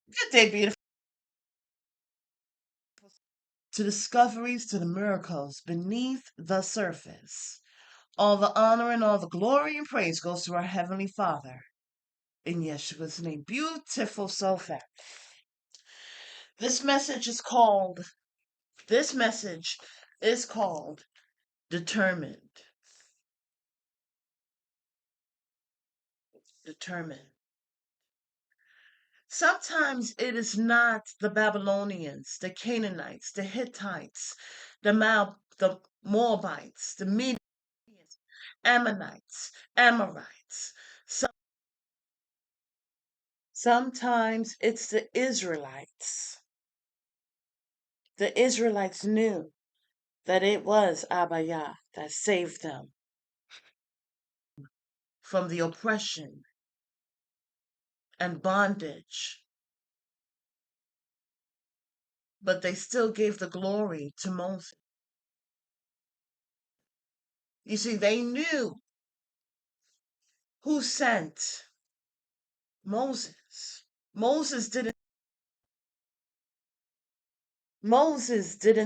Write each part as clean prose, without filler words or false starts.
Good day, beautiful. To discoveries, to the miracles beneath the surface. All the honor and all the glory and praise goes to our Heavenly Father. In Yeshua's name. Beautiful soul family. This message is called, this message is called Determined. Determined. Sometimes it is not the Babylonians, the Canaanites, the Hittites, the Moabites, the Medians, Ammonites, Amorites. Sometimes it's the Israelites. The Israelites knew that it was Abba Yah that saved them from the oppression and bondage, but they still gave the glory to Moses. You see, they knew who sent Moses. Moses didn't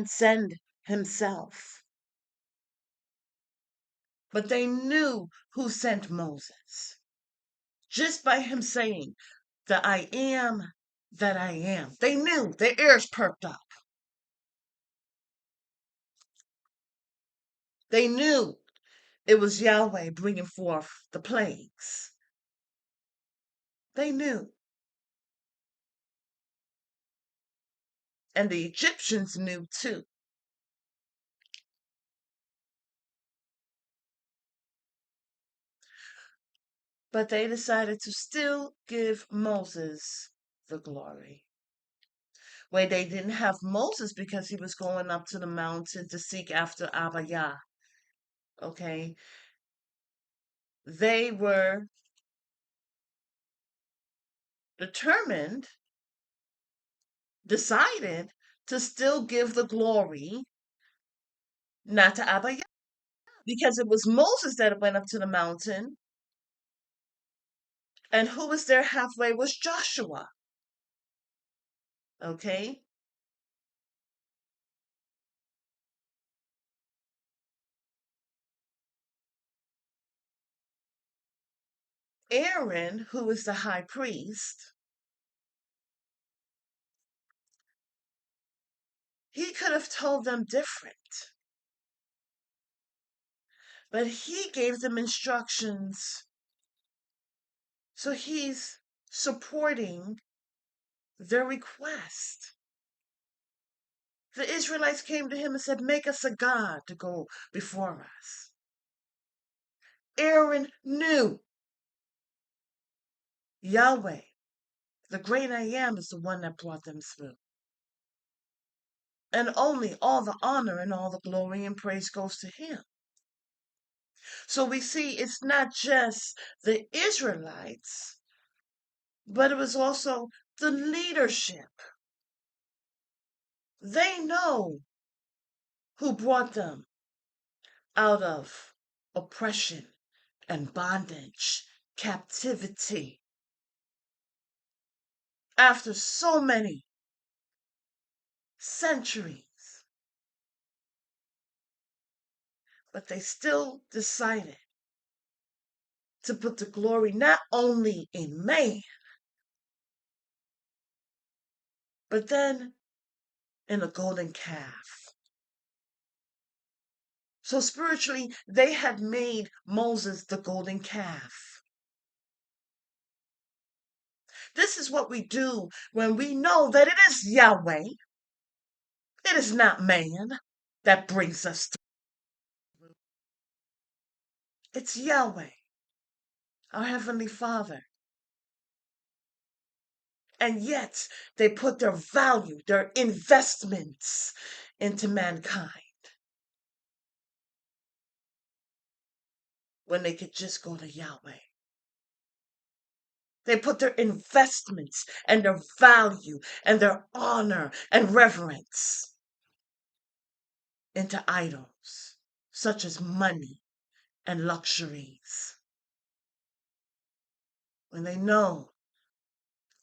send himself, but they knew who sent Moses. Just by him saying, the I am that I am. They knew, their ears perked up. They knew it was Yahweh bringing forth the plagues. They knew. And the Egyptians knew too. But they decided to still give Moses the glory. Where they didn't have Moses because he was going up to the mountain to seek after Abba Yah. Okay? They were determined, decided to still give the glory not to Abba Yah, because it was Moses that went up to the mountain, and who was there halfway was Joshua. Okay? Aaron, who is the high priest, he could have told them different, but he gave them instructions. So he's supporting their request. The Israelites came to him and said, make us a God to go before us. Aaron knew Yahweh, the great I am, is the one that brought them through. And only all the honor and all the glory and praise goes to him. So we see it's not just the Israelites, but it was also the leadership. They know who brought them out of oppression and bondage, captivity. After so many centuries, but they still decided to put the glory not only in man, but then in a golden calf. So spiritually, they had made Moses the golden calf. This is what we do when we know that it is Yahweh. It is not man that brings us through. It's Yahweh, our Heavenly Father. And yet they put their value, their investments into mankind when they could just go to Yahweh. They put their investments and their value and their honor and reverence into idols such as money and luxuries. When they know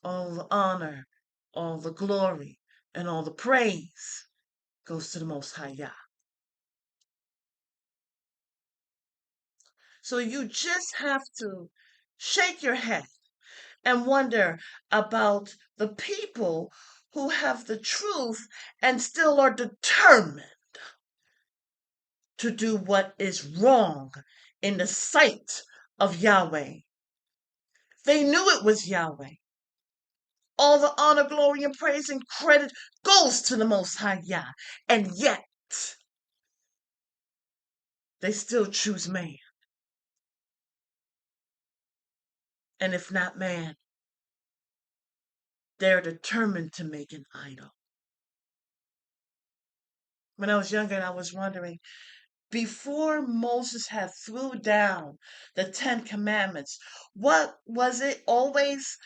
all the honor all the glory and all the praise goes to the Most High Yah. So you just have to shake your head and wonder about the people who have the truth and still are determined to do what is wrong in the sight of Yahweh. They knew it was Yahweh. All the honor, glory, and praise and credit goes to the Most High Yah. And yet, they still choose man. And if not man, they're determined to make an idol. When I was younger, I was wondering, before Moses had threw down the 10 Commandments, what was it always?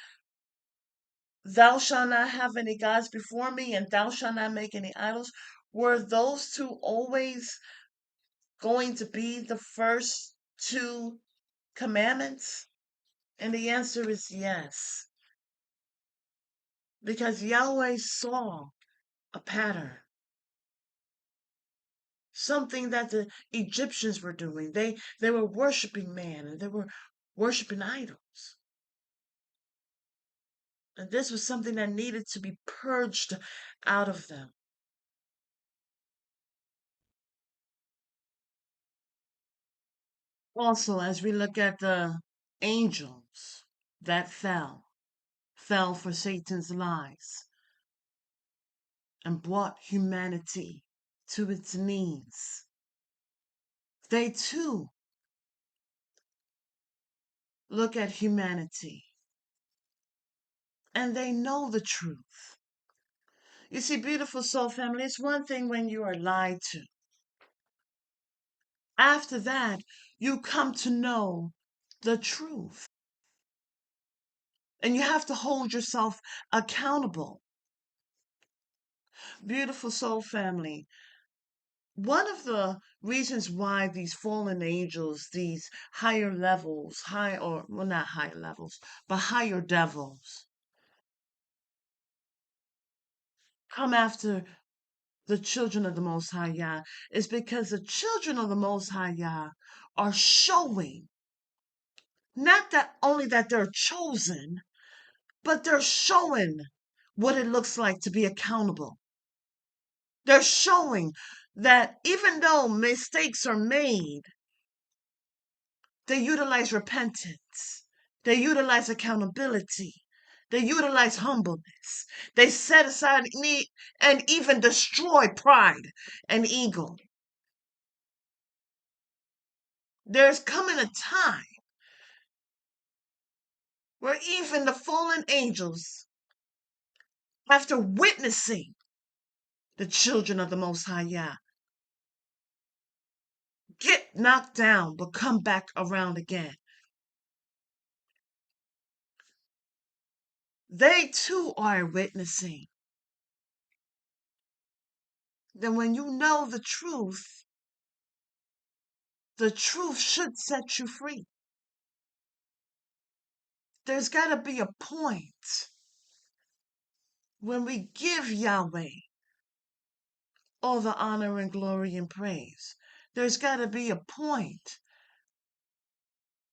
Thou shalt not have any gods before me, and thou shalt not make any idols. Were those two always going to be the first 2 commandments? And the answer is yes. Because Yahweh saw a pattern. Something that the Egyptians were doing. They were worshiping man and they were worshiping idols. And this was something that needed to be purged out of them. Also, as we look at the angels that fell for Satan's lies and brought humanity to its knees. They too look at humanity and they know the truth. You see, beautiful soul family, it's one thing when you are lied to. After that, you come to know the truth. And you have to hold yourself accountable. Beautiful soul family, one of the reasons why these fallen angels, these higher levels, not higher levels, but higher devils, come after the children of the Most High Yah is because the children of the Most High Yah are showing not that only that they're chosen, but they're showing what it looks like to be accountable. They're showing that even though mistakes are made, they utilize repentance. They utilize accountability. They utilize humbleness. They set aside and even destroy pride and ego. There's coming a time where even the fallen angels, after witnessing the children of the Most High Yah, get knocked down but come back around again. They too are witnessing. Then when you know the truth should set you free. There's got to be a point when we give Yahweh all the honor and glory and praise. There's got to be a point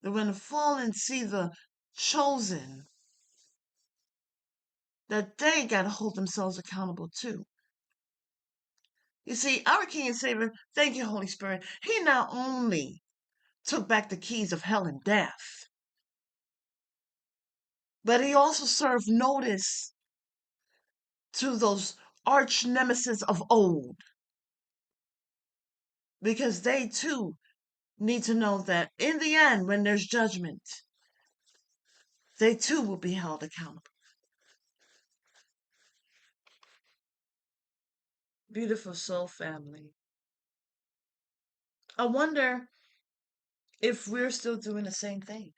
that when the fallen see the chosen, that they got to hold themselves accountable too. You see, our King and Savior, thank you, Holy Spirit, he not only took back the keys of hell and death, but he also served notice to those arch nemesis of old, because they too need to know that in the end, when there's judgment, they too will be held accountable. Beautiful soul family. I wonder if we're still doing the same thing.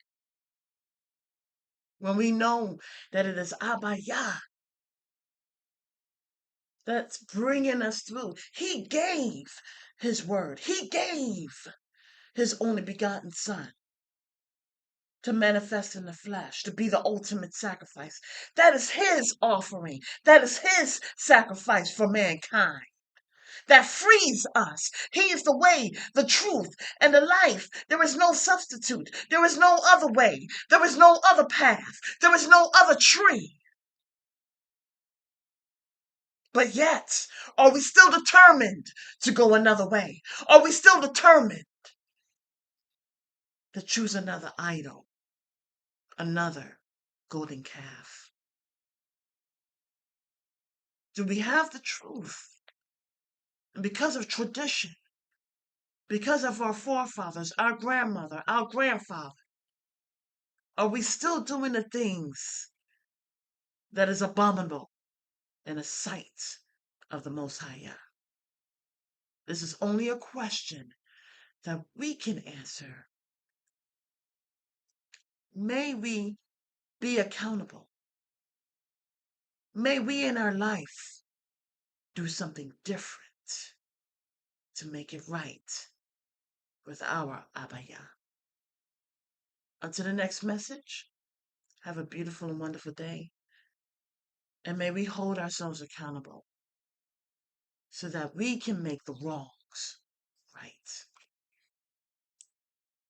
When we know that it is Abba Yah that's bringing us through. He gave his word. He gave his only begotten son. to manifest in the flesh, to be the ultimate sacrifice. That is his offering. That is his sacrifice for mankind. That frees us. He is the way, the truth, and the life. There is no substitute. There is no other way. There is no other path. There is no other tree. But yet, are we still determined to go another way? Are we still determined to choose another idol, another golden calf? Do we have the truth? And because of tradition, because of our forefathers, our grandmother, our grandfather, are we still doing the things that is abominable in the sight of the Most High Yah? This is only a question that we can answer. May we be accountable. May we in our life do something different to make it right with our Abba Yah. Until the next message, have a beautiful and wonderful day. And may we hold ourselves accountable so that we can make the wrongs right.